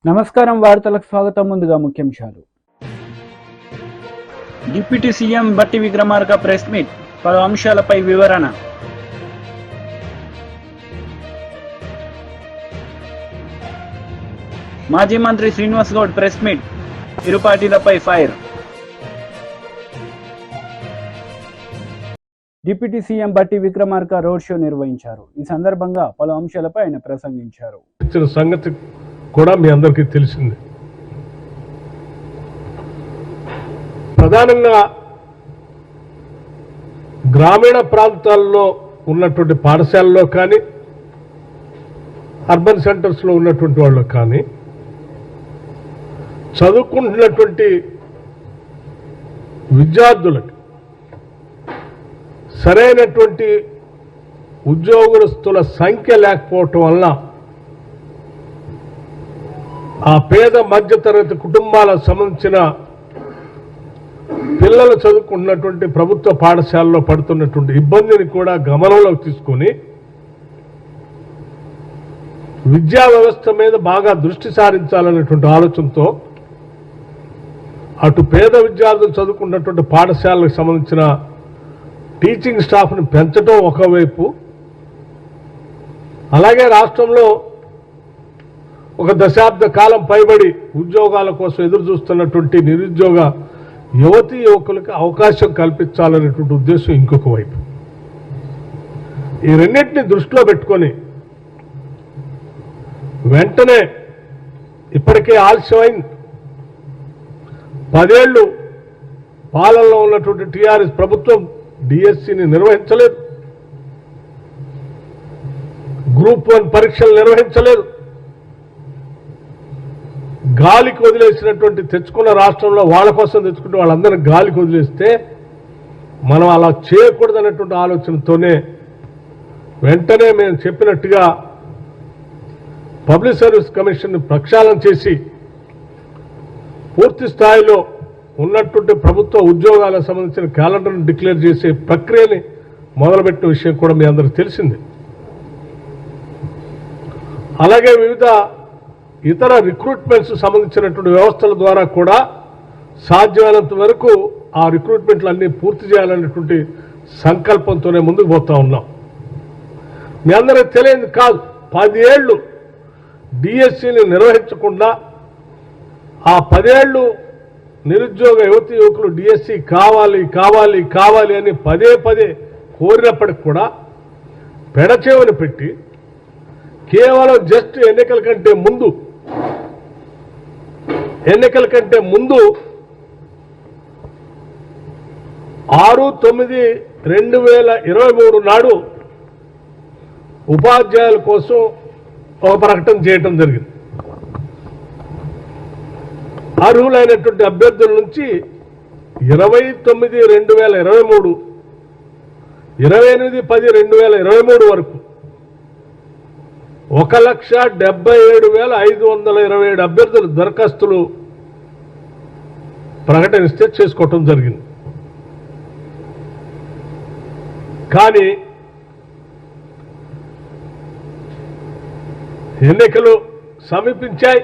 నమస్కారం వార్తలకు స్వాగతం. ముందుగా ముఖ్యాంశాలు. డిప్యూటీ సీఎం బట్టి విక్రమార్క ప్రెస్ మీట్, పలు అంశాలపై వివరణ. మాజీ మంత్రి శ్రీనివాస్ గౌడ్ ప్రెస్ మీట్, ఇరు పార్టీలపై ఫైర్. డిప్యూటీ సీఎం బట్టి విక్రమార్క రోడ్ షో నిర్వహించారు. ఈ సందర్భంగా పలు అంశాలపై ఆయన ప్రసంగించారు. సంగతి కూడా మీ అందరికీ తెలిసింది. ప్రధానంగా గ్రామీణ ప్రాంతాల్లో ఉన్నటువంటి పాఠశాలలో కానీ అర్బన్ సెంటర్స్లో ఉన్నటువంటి వాళ్ళకు కానీ చదువుకుంటున్నటువంటి విద్యార్థులకు సరైనటువంటి ఉద్యోగస్తుల సంఖ్య లేకపోవటం వల్ల ఆ పేద మధ్యతరగతి కుటుంబాలకు సంబంధించిన పిల్లలు చదువుకుంటున్నటువంటి ప్రభుత్వ పాఠశాలలో పడుతున్నటువంటి ఇబ్బందిని కూడా గమనంలోకి తీసుకొని విద్యా వ్యవస్థ మీద బాగా దృష్టి సారించాలనేటువంటి ఆలోచనతో అటు పేద విద్యార్థులు చదువుకున్నటువంటి పాఠశాలకు సంబంధించిన టీచింగ్ స్టాఫ్ని పెంచడం ఒకవైపు, అలాగే రాష్ట్రంలో ఒక దశాబ్ద కాలం పైబడి ఉద్యోగాల కోసం ఎదురు చూస్తున్నటువంటి నిరుద్యోగ యువతీ యువకులకు అవకాశం కల్పించాలనేటువంటి ఉద్దేశం ఇంకొక వైపు. ఈ రెండింటిని దృష్టిలో పెట్టుకొని వెంటనే ఇప్పటికే ఆలస్యమైంది. 10 ఏళ్ళు పాలనలో ఉన్నటువంటి టీఆర్ఎస్ ప్రభుత్వం డిఎస్సిని నిర్వహించలేదు, గ్రూప్ 1 పరీక్షలు నిర్వహించలేదు, గాలికి వదిలేసినటువంటి తెచ్చుకున్న రాష్ట్రంలో వాళ్ళ కోసం తెచ్చుకుంటే వాళ్ళందరినీ గాలికి వదిలేస్తే మనం అలా చేయకూడదనేటువంటి ఆలోచనతోనే వెంటనే మేము చెప్పినట్టుగా పబ్లిక్ సర్వీస్ కమిషన్ ప్రక్షాళన చేసి పూర్తి స్థాయిలో ఉన్నటువంటి ప్రభుత్వ ఉద్యోగాలకు సంబంధించిన క్యాలెండర్ను డిక్లేర్ చేసే ప్రక్రియని మొదలుపెట్టిన విషయం కూడా మీ అందరికీ తెలిసింది. అలాగే వివిధ ఇతర రిక్రూట్మెంట్స్ సంబంధించినటువంటి వ్యవస్థల ద్వారా కూడా సాధ్యమైనంత వరకు ఆ రిక్రూట్మెంట్లన్నీ పూర్తి చేయాలనేటువంటి సంకల్పంతోనే ముందుకు పోతా ఉన్నాం. మీ అందరికీ తెలియదు కాదు, 10 ఏళ్ళు డిఎస్సిని నిర్వహించకుండా ఆ 10 ఏళ్ళు నిరుద్యోగ యువతీ యువకులు డిఎస్సి కావాలి కావాలి కావాలి అని పదే కోరినప్పటికి కూడా పెడచేవని పెట్టి కేవలం జస్ట్ ఎన్నికల కంటే ముందు 6/9/2023 నాడు ఉపాధ్యాయుల కోసం ఒక ప్రకటన చేయటం జరిగింది. అర్హులైనటువంటి అభ్యర్థుల నుంచి 29/2023, 28/10/2023 వరకు 1,77,527 అభ్యర్థులు దరఖాస్తులు ప్రకటనిస్తే చేసుకోవటం జరిగింది. కానీ ఎన్నికలు సమీపించాయి,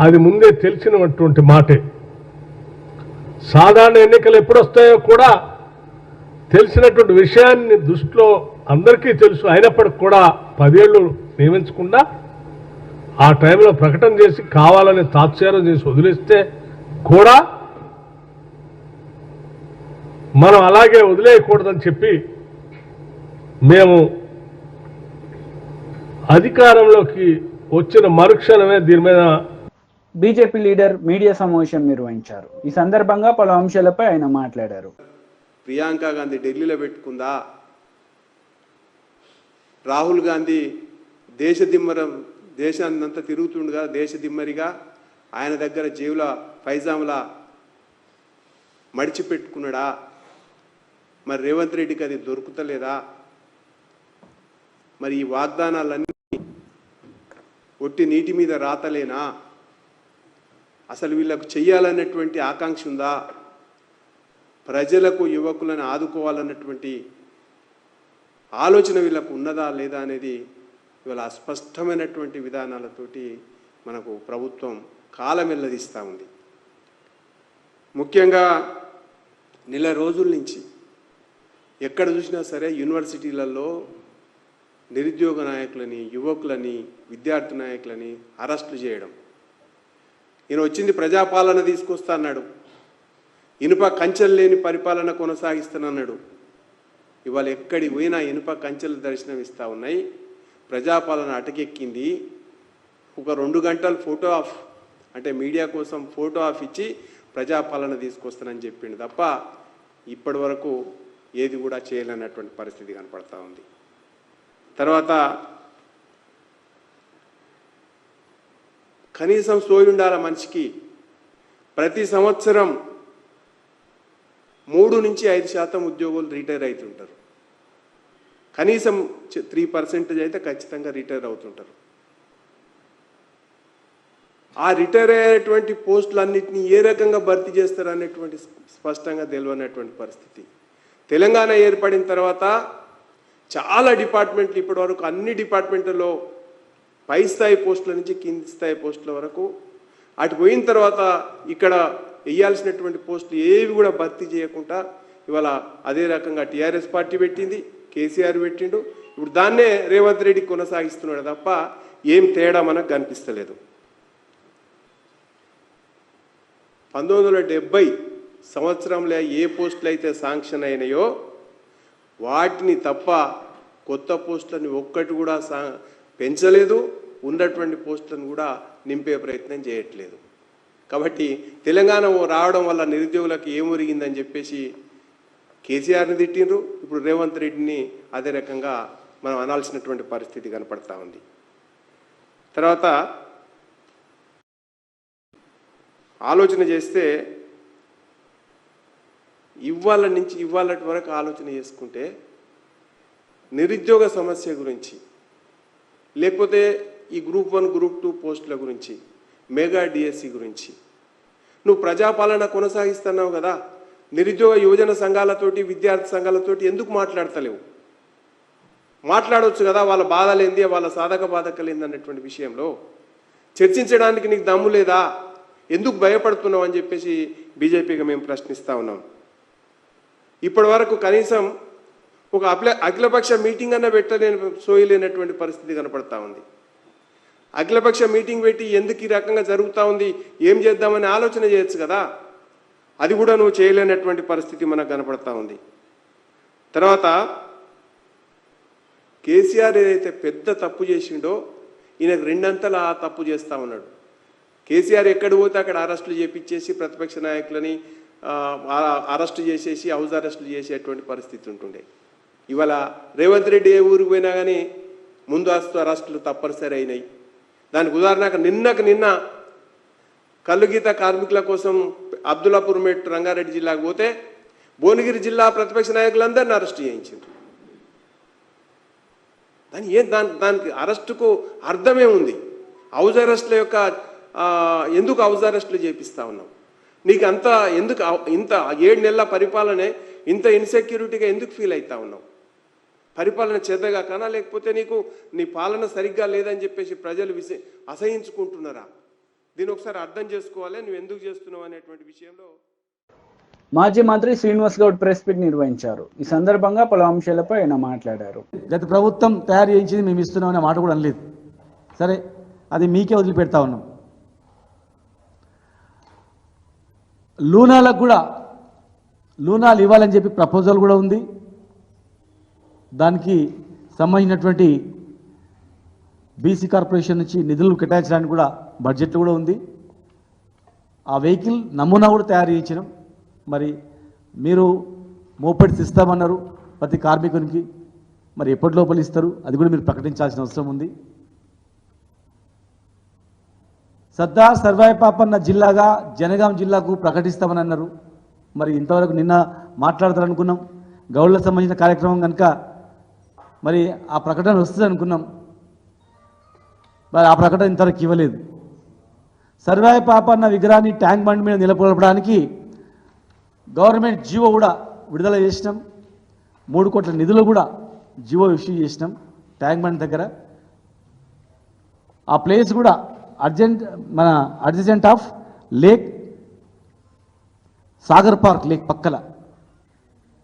అది ముందే తెలిసినటువంటి మాటే. సాధారణ ఎన్నికలు ఎప్పుడు వస్తాయో కూడా తెలిసినటువంటి విషయాన్ని దృష్టిలో అందరికీ తెలుసు. అయినప్పటికి కూడా 10 ఏళ్ళు నియమించకుండా ఆ టైంలో ప్రకటన చేసి కావాలని తాత్సారం చేసి వదిలేస్తే కూడా మనం అలాగే వదిలేయకూడదని చెప్పి మేము అధికారంలోకి వచ్చిన మరుక్షణమే దీని మీద బీజేపీ లీడర్ మీడియా సమావేశం నిర్వహించారు. ఈ సందర్భంగా పలు అంశాలపై ఆయన మాట్లాడారు. ప్రియాంక గాంధీ ఢిల్లీలో పెట్టుకుందా, రాహుల్ గాంధీ దేశాన్నంతా తిరుగుతుండగా దేశదిమ్మరిగా ఆయన దగ్గర జేబుల పైజాములా మడిచిపెట్టుకున్నాడా, మరి రేవంత్ రెడ్డికి అది దొరుకుతలేదా? మరి ఈ వాగ్దానాలన్నీ ఒట్టి నీటి మీద రాతలేనా? అసలు వీళ్ళకు చెయ్యాలన్నటువంటి ఆకాంక్ష ఉందా? ప్రజలకు యువకులను ఆదుకోవాలన్నటువంటి ఆలోచన వీళ్ళకు ఉన్నదా లేదా అనేది ఇవాళ అస్పష్టమైనటువంటి విధానాలతోటి మనకు ప్రభుత్వం కాలం వెల్లదీస్తూ ఉంది. ముఖ్యంగా నెల రోజుల నుంచి ఎక్కడ చూసినా సరే యూనివర్సిటీలలో నిరుద్యోగ నాయకులని, యువకులని, విద్యార్థి నాయకులని అరెస్టులు చేయడం. ఈయన వచ్చింది ప్రజాపాలన తీసుకొస్తా అన్నాడు, ఇనుప కంచెలు లేని పరిపాలన కొనసాగిస్తానన్నాడు. ఇవాళ ఎక్కడికి పోయినా ఇనుప కంచెలు దర్శనం ఇస్తూ ఉన్నాయి. ప్రజాపాలన అటకెక్కింది. ఒక 2 గంటలు ఫోటో ఆఫ్ అంటే మీడియా కోసం ఫోటో ఆఫ్ ఇచ్చి ప్రజాపాలన తీసుకొస్తానని చెప్పిండు తప్ప ఇప్పటి వరకు ఏది కూడా చేయలేనటువంటి పరిస్థితి కనపడతా ఉంది. తర్వాత కనీసం సోయి ఉండాల మనిషికి. ప్రతి సంవత్సరం 3 నుంచి 5% ఉద్యోగులు రిటైర్ అవుతుంటారు. కనీసం 3% అయితే ఖచ్చితంగా రిటైర్ అవుతుంటారు. ఆ రిటైర్ అయ్యేటువంటి పోస్టులన్నింటినీ ఏ రకంగా భర్తీ చేస్తారు అనేటువంటి స్పష్టంగా తెలియనటువంటి పరిస్థితి. తెలంగాణ ఏర్పడిన తర్వాత చాలా డిపార్ట్మెంట్లు ఇప్పటివరకు అన్ని డిపార్ట్మెంట్లలో పై స్థాయి పోస్టుల నుంచి కింది స్థాయి పోస్టుల వరకు అటు పోయిన తర్వాత ఇక్కడ వేయాల్సినటువంటి పోస్టులు ఏవి కూడా భర్తీ చేయకుండా ఇవాళ అదే రకంగా టీఆర్ఎస్ పార్టీ పెట్టింది, కేసీఆర్ పెట్టిండు. ఇప్పుడు దాన్నే రేవంత్ రెడ్డి కొనసాగిస్తున్నాడు తప్ప ఏం తేడా మనకు కనిపిస్తలేదు. 1970 సంవత్సరంలో ఏ పోస్టులు అయితే శాంక్షన్ అయినాయో వాటిని తప్ప కొత్త పోస్టులను ఒక్కటి కూడా పెంచలేదు, ఉన్నటువంటి పోస్టులను కూడా నింపే ప్రయత్నం చేయట్లేదు. కాబట్టి తెలంగాణ రావడం వల్ల నిరుద్యోగులకు ఏమొరిగిందని చెప్పేసి కేసీఆర్ని తిట్టిండ్రు. ఇప్పుడు రేవంత్ రెడ్డిని అదే రకంగా మనం అనాల్సినటువంటి పరిస్థితి కనపడతా ఉంది. తర్వాత ఆలోచన చేస్తే ఇవాళ నుంచి ఇవాళటి వరకు ఆలోచన చేసుకుంటే నిరుద్యోగ సమస్య గురించి, లేకపోతే ఈ గ్రూప్ 1 గ్రూప్ 2 పోస్టుల గురించి, మెగా డిఎస్సి గురించి నువ్వు ప్రజాపాలన కొనసాగిస్తున్నావు కదా, నిరుద్యోగ యువజన సంఘాలతోటి, విద్యార్థి సంఘాలతోటి ఎందుకు మాట్లాడతలేవు? మాట్లాడవచ్చు కదా, వాళ్ళ బాధలేంది, వాళ్ళ సాధక బాధకలు ఏంది అన్నటువంటి విషయంలో చర్చించడానికి నీకు దమ్ము లేదా? ఎందుకు భయపడుతున్నావు అని చెప్పేసి బీజేపీగా మేము ప్రశ్నిస్తూ ఉన్నాం. ఇప్పటి వరకు కనీసం ఒక అఖిలపక్ష మీటింగ్ అన్న పెట్టలేని సోయలేనటువంటి పరిస్థితి కనపడతా ఉంది. అఖిలపక్ష మీటింగ్ పెట్టి ఎందుకు ఈ రకంగా జరుగుతూ ఉంది, ఏం చేద్దామని ఆలోచన చేయొచ్చు కదా, అది కూడా నువ్వు చేయలేనటువంటి పరిస్థితి మనకు కనపడతా ఉంది. తర్వాత కేసీఆర్ ఏదైతే పెద్ద తప్పు చేసిండో ఈయనకు 2 అంతలా తప్పు చేస్తూ ఉన్నాడు. కేసీఆర్ ఎక్కడ పోతే అక్కడ అరెస్టులు చేపించేసి ప్రతిపక్ష నాయకులని అరెస్టు చేసేసి హౌస్ అరెస్టులు చేసేటువంటి పరిస్థితి ఉంటుండే. ఇవాళ రేవంత్ రెడ్డి ఏ ఊరికి పోయినా కానీ ముందస్తు అరెస్టులు తప్పనిసరి అయినాయి. దానికి ఉదాహరణకు నిన్న కల్లుగీత కార్మికుల కోసం అబ్దుల్లాపూర్ మెట్ రంగారెడ్డి జిల్లాకు పోతే భువనగిరి జిల్లా ప్రతిపక్ష నాయకులందరినీ అరెస్టు చేయించారు. దానికి అరెస్టుకు అర్థమే ఉంది. హౌస్ అరెస్టుల యొక్క ఎందుకు హౌస్ అరెస్టులు చేపిస్తా ఉన్నావు? నీకు అంత ఎందుకు ఇంత 7 నెలల పరిపాలనే ఇంత ఇన్సెక్యూరిటీగా ఎందుకు ఫీల్ అవుతా ఉన్నావు? పరిపాలన చేతగా కానా, లేకపోతే నీకు నీ పాలన సరిగ్గా లేదని చెప్పేసి ప్రజలు అసహించుకుంటున్నారా? దీని ఒకసారి అర్థం చేసుకోవాలి, నువ్వు ఎందుకు చేస్తున్నావు అనేటువంటి విషయంలో. మాజీ మంత్రి శ్రీనివాస్ గౌడ్ ప్రెస్ మీట్ నిర్వహించారు. ఈ సందర్భంగా పలు అంశాలపై ఆయన మాట్లాడారు. గత ప్రభుత్వం తయారు చేయించింది మేము ఇస్తున్నామనే మాట కూడా అనలేదు. సరే, అది మీకే వదిలిపెడతా ఉన్నాం. లూనాలకు కూడా లూనాలు ఇవ్వాలని చెప్పి ప్రపోజల్ కూడా ఉంది. దానికి సంబంధించినటువంటి బీసీ కార్పొరేషన్ నుంచి నిధులు కేటాయించడానికి కూడా బడ్జెట్ కూడా ఉంది. ఆ వెహికల్ నమూనా కూడా తయారు చేయించినాం. మరి మీరు మోపెడ్స్ ఇస్తామన్నారు ప్రతి కార్మికునికి, మరి ఎప్పటి లోపల ఇస్తారు అది కూడా మీరు ప్రకటించాల్సిన అవసరం ఉంది. సర్దార్ సర్వాయి పాపన్న జిల్లాగా జనగాం జిల్లాకు ప్రకటిస్తామని అన్నారు. మరి ఇంతవరకు నిన్న మాట్లాడతారనుకున్నాం. గౌడ్లకు సంబంధించిన కార్యక్రమం కనుక మరి ఆ ప్రకటన వస్తుంది అనుకున్నాం. మరి ఆ ప్రకటన ఇంతవరకు ఇవ్వలేదు. సర్వాయి పాపన్న విగ్రహాన్ని ట్యాంక్ బండ్ మీద నిలబడడానికి గవర్నమెంట్ జీవో కూడా విడుదల చేసినాం. 3 కోట్ల నిధులు కూడా జీవో ఇష్యూ చేసినాం ట్యాంక్ బండ్ దగ్గర. ఆ ప్లేస్ కూడా మన adjacent of lake Sagar park lake పక్కల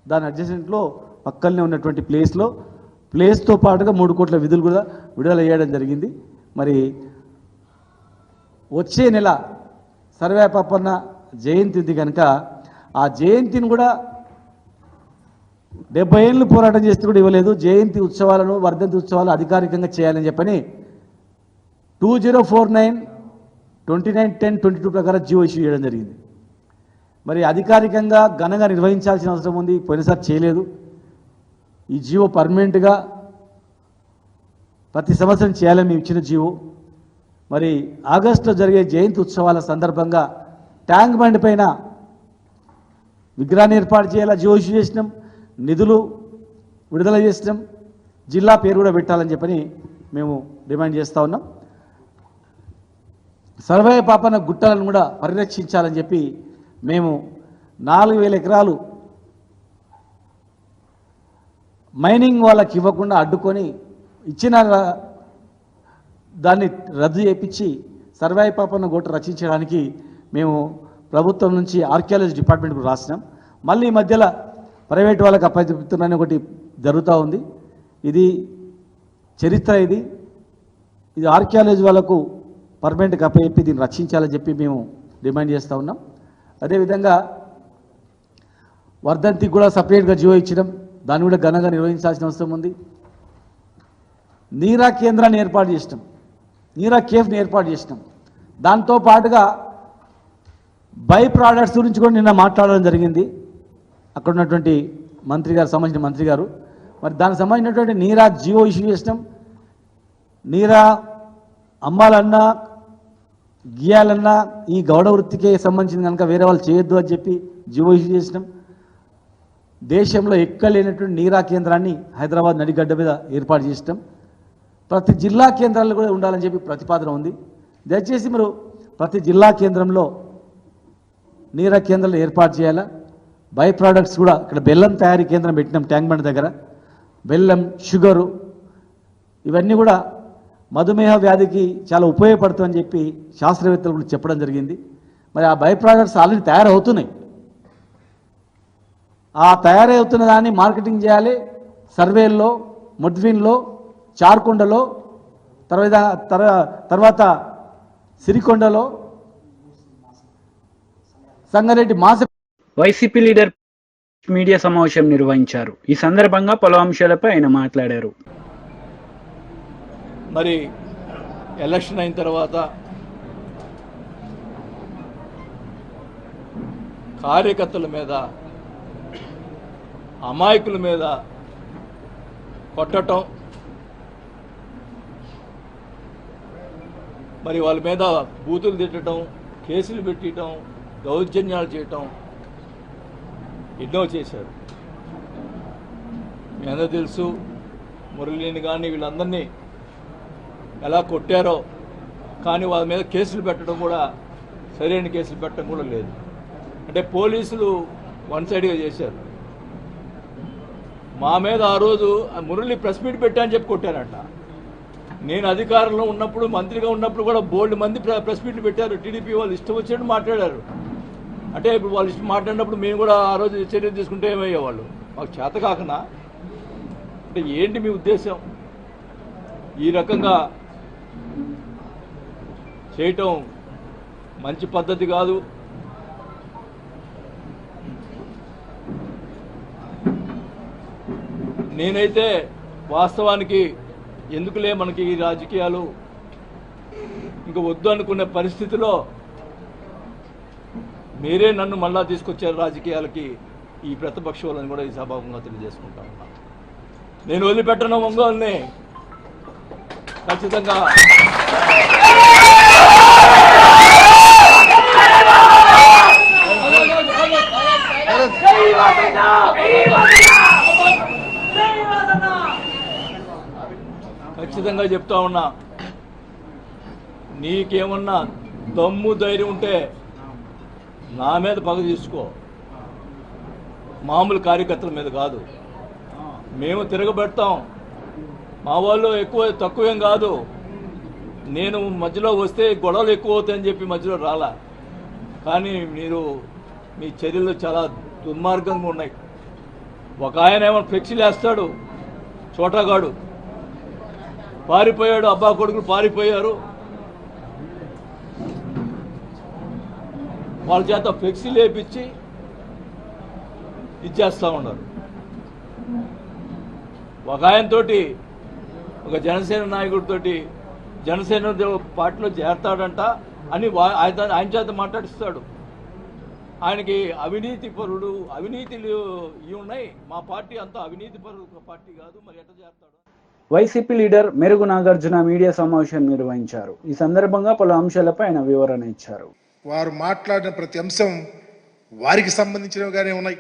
దాని అడ్జసెంట్లో పక్కనే ఉన్నటువంటి ప్లేస్తో పాటుగా 3 కోట్ల విధులు కూడా విడుదల చేయడం జరిగింది. మరి వచ్చే నెల సర్వే పాపన్న జయంతి ఉంది కనుక ఆ జయంతిని కూడా 70 ఏళ్ళు పోరాటం చేస్తే కూడా ఇవ్వలేదు. జయంతి ఉత్సవాలను వర్ధంతి ఉత్సవాలు అధికారికంగా చేయాలని చెప్పని 2049-29-10-22 ప్రకారం జీవో ఇష్యూ చేయడం జరిగింది. మరి అధికారికంగా ఘనంగా నిర్వహించాల్సిన అవసరం ఉంది. పోయినసారి చేయలేదు. ఈ జీవో పర్మనెంట్గా ప్రతి సంవత్సరం చేయాలని మేము ఇచ్చిన జీవో. మరి ఆగస్టులో జరిగే జయంతి ఉత్సవాల సందర్భంగా ట్యాంక్ బండ్ పైన విగ్రహాన్ని ఏర్పాటు చేయాలా జీవో ఇష్యూ చేసినాం. నిధులు విడుదల చేసినాం. జిల్లా పేరు కూడా పెట్టాలని చెప్పని మేము డిమాండ్ చేస్తూ ఉన్నాం. సర్వే పాపన గుట్టలను కూడా పరిరక్షించాలని చెప్పి మేము 4000 ఎకరాలు మైనింగ్ వాళ్ళకి ఇవ్వకుండా అడ్డుకొని ఇచ్చిన దాన్ని రద్దు చేయించి సర్వే పాపన గుట్ట రచించడానికి మేము ప్రభుత్వం నుంచి ఆర్కియాలజీ డిపార్ట్మెంట్కు రాసినాం. మళ్ళీ ఈ మధ్యలో ప్రైవేట్ వాళ్ళకి అప్పచెప్తున్నారని ఒకటి జరుగుతూ ఉంది. ఇది చరిత్ర. ఇది ఆర్కియాలజీ వాళ్ళకు పర్మనెంట్గా అప్పచెప్పి దీన్ని రక్షించాలని చెప్పి మేము డిమాండ్ చేస్తూ ఉన్నాం. అదేవిధంగా వర్ధంతికి కూడా సపరేట్గా జీవో ఇచ్చడం, దాన్ని కూడా ఘనంగా నిర్వహించాల్సిన అవసరం ఉంది. నీరా కేంద్రాన్ని ఏర్పాటు చేసినాం, నీరా కేఫ్ని ఏర్పాటు చేసినాం. దాంతో పాటుగా బై ప్రోడక్ట్స్ గురించి కూడా నిన్న మాట్లాడడం జరిగింది అక్కడ ఉన్నటువంటి సంబంధించిన మంత్రి గారు. మరి దానికి సంబంధించినటువంటి నీరా జీవో ఇష్యూ చేసినాం. నీరా అమ్మాలన్నా గీయాలన్నా ఈ గౌడ వృత్తికే సంబంధించింది కనుక వేరే వాళ్ళు చేయొద్దు అని చెప్పి జీవో ఇష్యూ చేసినాం. దేశంలో ఎక్కడ లేనటువంటి నీరా కేంద్రాన్ని హైదరాబాద్ నడిగడ్డ మీద ఏర్పాటు చేసినాం. ప్రతి జిల్లా కేంద్రాల్లో కూడా ఉండాలని చెప్పి ప్రతిపాదన ఉంది. దయచేసి మీరు ప్రతి జిల్లా కేంద్రంలో నీరా కేంద్రాలు ఏర్పాటు చేయాలా. బై ప్రోడక్ట్స్ కూడా ఇక్కడ బెల్లం తయారీ కేంద్రం పెట్టినాం ట్యాంక్ బండ్ దగ్గర. బెల్లం, షుగరు ఇవన్నీ కూడా మధుమేహ వ్యాధికి చాలా ఉపయోగపడుతుందని చెప్పి శాస్త్రవేత్తలు కూడా చెప్పడం జరిగింది. మరి ఆ బై ప్రోడక్ట్స్ ఆల్రెడీ తయారవుతున్నాయి. ఆ తయారవుతున్న దాన్ని మార్కెటింగ్ చేయాలి. సర్వేల్లో, ముడ్విన్లో, చార్కొండలో, తర్వాత సిరికొండలో, సంగారెడ్డి వైసీపీ లీడర్ మీడియా సమావేశం నిర్వహించారు. ఈ సందర్భంగా పలు అంశాలపై ఆయన మాట్లాడారు. మరి ఎలక్షన్ అయిన తర్వాత కార్యకర్తల మీద, అమాయకుల మీద కొట్టడం, మరి వాళ్ళ మీద బూతులు తిట్టడం, కేసులు పెట్టడం, దౌర్జన్యాలు చేయటం ఎన్నో చేశారు. మీ అందరూ తెలుసు. మురళీని కానీ వీళ్ళందరినీ ఎలా కొట్టారో. కానీ వాళ్ళ మీద కేసులు పెట్టడం కూడా, సరైన కేసులు పెట్టడం కూడా లేదు. అంటే పోలీసులు వన్ సైడ్గా చేశారు. మా మీద ఆ రోజు మురళి ప్రెస్ మీట్ పెట్టా అని చెప్పి కొట్టారంట. నేను అధికారంలో ఉన్నప్పుడు, మంత్రిగా ఉన్నప్పుడు కూడా బోల్డ్ మంది ప్రెస్ మీట్లు పెట్టారు. టీడీపీ వాళ్ళు ఇష్టం వచ్చినట్టు మాట్లాడారు. అంటే ఇప్పుడు వాళ్ళు ఇష్టం మాట్లాడినప్పుడు మేము కూడా ఆ రోజు చర్య తీసుకుంటే ఏమయ్యేవాళ్ళు? మాకు చేత కాకనా? అంటే ఏంటి మీ ఉద్దేశం? ఈ రకంగా చేయటం మంచి పద్ధతి కాదు. నేనైతే వాస్తవానికి ఎందుకులే మనకి ఈ రాజకీయాలు ఇంక వద్దు అనుకునే పరిస్థితిలో మీరే నన్ను మళ్ళా తీసుకొచ్చారు రాజకీయాలకి. ఈ ప్రతిపక్ష వాళ్ళని కూడా ఈ సభాముఖంగా తెలియజేసుకుంటా ఉన్నా. నేను వదిలిపెట్టను ఒంగోలుని. ఖచ్చితంగా ఖచ్చితంగా చెప్తా ఉన్నా. నీకేమన్నా దమ్ము ధైర్యం ఉంటే నా మీద పగ తీసుకో, మామూలు కార్యకర్తల మీద కాదు. మేము తిరగబెడతాం. మా వాళ్ళు ఎక్కువ తక్కువేం కాదు. నేను మధ్యలో వస్తే గొడవలు ఎక్కువ అవుతాయని చెప్పి మధ్యలో రాలా. కానీ మీరు మీ చర్యలు చాలా దుర్మార్గంగా ఉన్నాయి. ఒక ఆయన ఏమో ఫ్లెక్సీలు వేస్తాడు, చోటగాడు పారిపోయాడు, అబ్బా కొడుకులు పారిపోయారు, వాళ్ళ చేత ఫ్లెక్సీలు వేపించి ఇచ్చేస్తూ ఉన్నారు. ఒక ఆయనతోటి, ఒక జనసేన నాయకుడితోటి జనసేన పార్టీలో చేరతాడంట అని ఆయన చేత మాట్లాడిస్తాడు. ఆయనకి అవినీతి పరుడు, అవినీతిలు ఇవి ఉన్నాయి, మా పార్టీ అంతా అవినీతి పరుడు పార్టీ కాదు, మరి ఎట్లా చేస్తాడు? వైసీపీ లీడర్ మెరుగు నాగార్జున మీడియా సమావేశం నిర్వహించారు. ఈ సందర్భంగా పలు అంశాలపై ఆయన వివరణ ఇచ్చారు. వారు మాట్లాడిన ప్రతి అంశం వారికి సంబంధించినవిగానే ఉన్నాయి.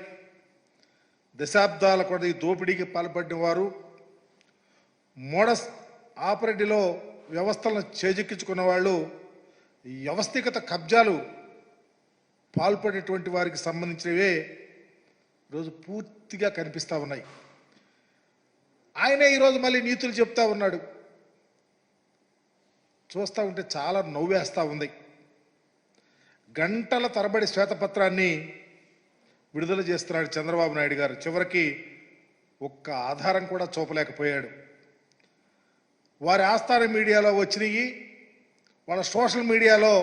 దశాబ్దాల కొద్ది దోపిడీకి పాల్పడిన వారు, మోడస్ ఆపరేటిలో వ్యవస్థలను చేజెక్కించుకున్న వాళ్ళు, వ్యవస్థిగత కబ్జాలు పాల్పడేటువంటి వారికి సంబంధించినవే ఈరోజు పూర్తిగా కనిపిస్తూ ఉన్నాయి. ఆయనే ఈరోజు మళ్ళీ నీతులు చెప్తా ఉన్నాడు. చూస్తూ ఉంటే చాలా నవ్వేస్తూ ఉంది. గంటల తరబడి శ్వేతపత్రాన్ని విడుదల చేస్తున్నాడు చంద్రబాబు నాయుడు గారు. చివరికి ఒక్క ఆధారం కూడా చూపలేకపోయాడు. వారి ఆస్థాన మీడియాలో వచ్చినవి, వాళ్ళ సోషల్ మీడియాలో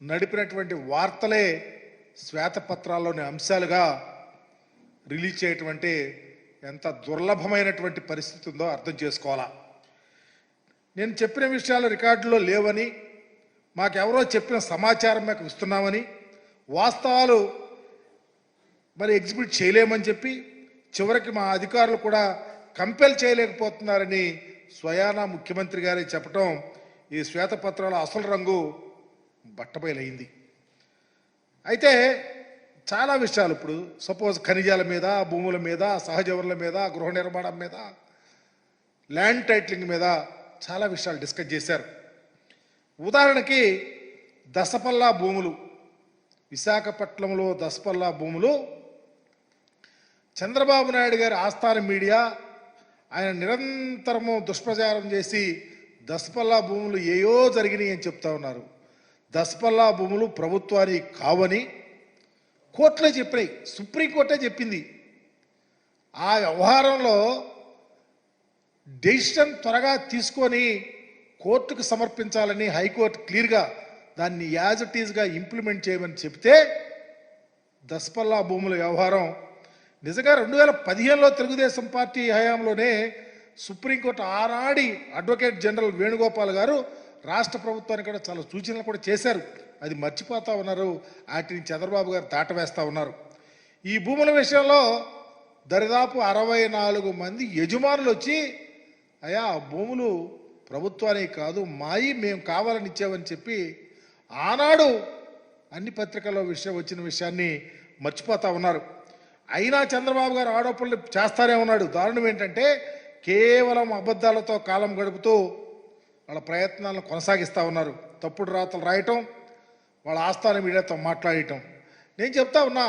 నడిపినటువంటి వార్తలే శ్వేతపత్రాల్లోని అంశాలుగా రిలీజ్ చేయటం ఎంత దుర్లభమైనటువంటి పరిస్థితి ఉందో అర్థం చేసుకోవాలా. నేను చెప్పిన విషయాలు రికార్డులో లేవని, మాకెవరో చెప్పిన సమాచారం మాకు ఇస్తున్నామని, వాస్తవాలు మరి ఎగ్జిబిట్ చేయలేమని చెప్పి చివరికి మా అధికారులు కూడా కంపెల్ చేయలేకపోతున్నారని స్వయానా ముఖ్యమంత్రి గారే చెప్పటం ఈ శ్వేతపత్రాల అసలు రంగు బట్టబయలైంది. అయితే చాలా విషయాలు, ఇప్పుడు సపోజ్ ఖనిజాల మీద, భూముల మీద, సహజ వనరుల మీద, గృహ నిర్మాణం మీద, ల్యాండ్ టైటిలింగ్ మీద చాలా విషయాలు డిస్కస్ చేశారు. ఉదాహరణకి దసపల్లా భూములు, విశాఖపట్నంలో దసపల్లా భూములు చంద్రబాబు నాయుడు గారి ఆస్థాన మీడియా ఆయన నిరంతరము దుష్ప్రచారం చేసి దసపల్లా భూములు ఏయో జరిగినాయి అని చెప్తా ఉన్నారు. దసపల్లా భూములు ప్రభుత్వానికి కావని కోర్టులో చెప్పినాయి, సుప్రీంకోర్టే చెప్పింది. ఆ వ్యవహారంలో డెసిషన్ త్వరగా తీసుకొని కోర్టుకు సమర్పించాలని హైకోర్టు క్లియర్గా దాన్ని యాజ్ ఇట్ ఈజ్గా ఇంప్లిమెంట్ చేయమని చెప్తే దసపల్లా భూముల వ్యవహారం నిజంగా 2015లో తెలుగుదేశం పార్టీ హయాంలోనే సుప్రీంకోర్టు ఆనాడి అడ్వకేట్ జనరల్ వేణుగోపాల్ గారు రాష్ట్ర ప్రభుత్వానికి కూడా చాలా సూచనలు కూడా చేశారు. అది మర్చిపోతా ఉన్నారు, వాటిని చంద్రబాబు గారు దాటవేస్తూ ఉన్నారు. ఈ భూముల విషయంలో దరిదాపు 64 మంది యజమానులు వచ్చి, అయ్యా ఆ భూములు ప్రభుత్వానికి కాదు మాయి, మేము కావాలని ఇచ్చామని చెప్పి ఆనాడు అన్ని పత్రికల్లో వచ్చిన విషయాన్ని మర్చిపోతా ఉన్నారు. అయినా చంద్రబాబు గారు ఆరోపణలు చేస్తానే ఉన్నాడు. దారుణం ఏంటంటే కేవలం అబద్ధాలతో కాలం గడుపుతూ వాళ్ళ ప్రయత్నాలను కొనసాగిస్తూ ఉన్నారు. తప్పుడు రాతలు రాయటం, వాళ్ళ ఆస్థాన మీడియాతో మాట్లాడటం. నేను చెప్తా ఉన్నా,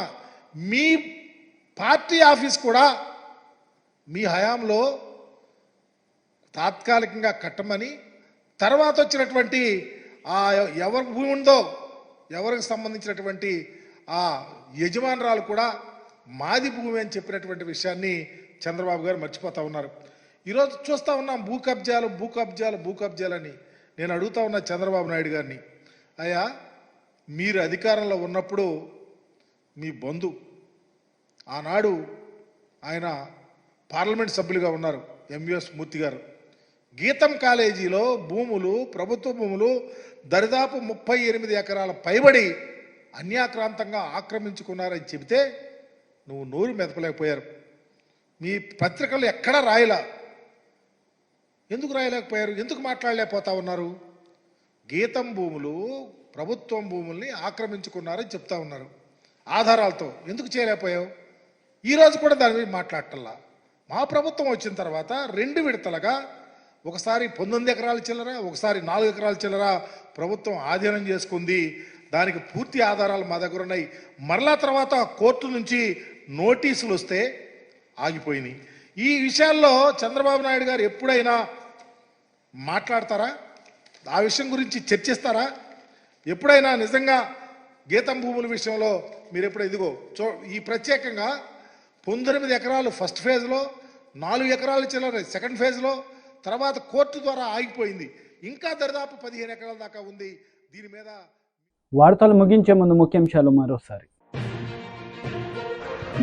మీ పార్టీ ఆఫీస్ కూడా మీ హయాంలో తాత్కాలికంగా కట్టమని, తర్వాత వచ్చినటువంటి ఎవరి భూమి ఉందో ఎవరికి సంబంధించినటువంటి ఆ యజమానురాలు కూడా మాది భూమి అని చెప్పినటువంటి విషయాన్ని చంద్రబాబు గారు మర్చిపోతా ఉన్నారు. ఈరోజు చూస్తూ ఉన్నాం భూ కబ్జాలని. నేను అడుగుతా ఉన్నా చంద్రబాబు నాయుడు గారిని, అయ్యా మీరు అధికారంలో ఉన్నప్పుడు మీ బంధు ఆనాడు ఆయన పార్లమెంట్ సభ్యులుగా ఉన్నారు ఎంవిఎస్ మూర్తి గారు, గీతం కాలేజీలో భూములు, ప్రభుత్వ భూములు దరిదాపు 38 ఎకరాల పైబడి అన్యాక్రాంతంగా ఆక్రమించుకున్నారని చెబితే నువ్వు నోరు మెదపలేకపోయారు. మీ పత్రికలు ఎక్కడా రాయలా. ఎందుకు రాయలేకపోయారు? ఎందుకు మాట్లాడలేకపోతా ఉన్నారు? గీతం భూములు, ప్రభుత్వం భూముల్ని ఆక్రమించుకున్నారని చెప్తా ఉన్నారు ఆధారాలతో. ఎందుకు చేయలేకపోయావు? ఈరోజు కూడా దాని మీద మాట్లాడటల్లా. మా ప్రభుత్వం వచ్చిన తర్వాత 2 విడతలుగా, ఒకసారి 19 ఎకరాల చిల్లర, ఒకసారి 4 ఎకరాల చిల్లర ప్రభుత్వం ఆధీనం చేసుకుంది. దానికి పూర్తి ఆధారాలు మా దగ్గర ఉన్నాయి. మరలా తర్వాత కోర్టు నుంచి నోటీసులు వస్తే ఆగిపోయినాయి. ఈ విషయాల్లో చంద్రబాబు నాయుడు గారు ఎప్పుడైనా మాట్లాడతారా? ఆ విషయం గురించి చర్చిస్తారా? ఎప్పుడైనా నిజంగా గీతం భూముల విషయంలో మీరు ఎప్పుడు ఇదిగో ఈ ప్రత్యేకంగా 19 ఎకరాలు ఫస్ట్ ఫేజ్లో, 4 ఎకరాల చిల్లర సెకండ్ ఫేజ్లో, తర్వాత కోర్టు ద్వారా ఆగిపోయింది. ఇంకా దరిదాపు 15 ఎకరాల దాకా ఉంది. దీని మీద వార్తలు ముగించే ముందు ముఖ్యాంశాలు మరోసారి.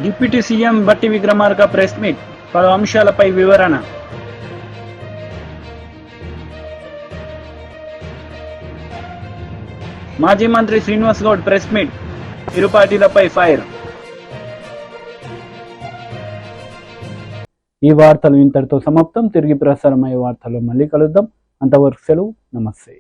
డిప్యూటీ సీఎం బట్టి విక్రమార్క ప్రెస్ మీట్, పలు అంశాలపై వివరణ. మాజీ మంత్రి శ్రీనివాస్ గౌడ్ ప్రెస్ మీట్, ఇరు పార్టీలపై ఫైర్. ఈ వార్తలు ఇంతటితో సమాప్తం. తిరిగి ప్రసారమయ్యే వార్తల్లో మళ్ళీ కలుద్దాం. అంతవరకు సెలవు. నమస్తే.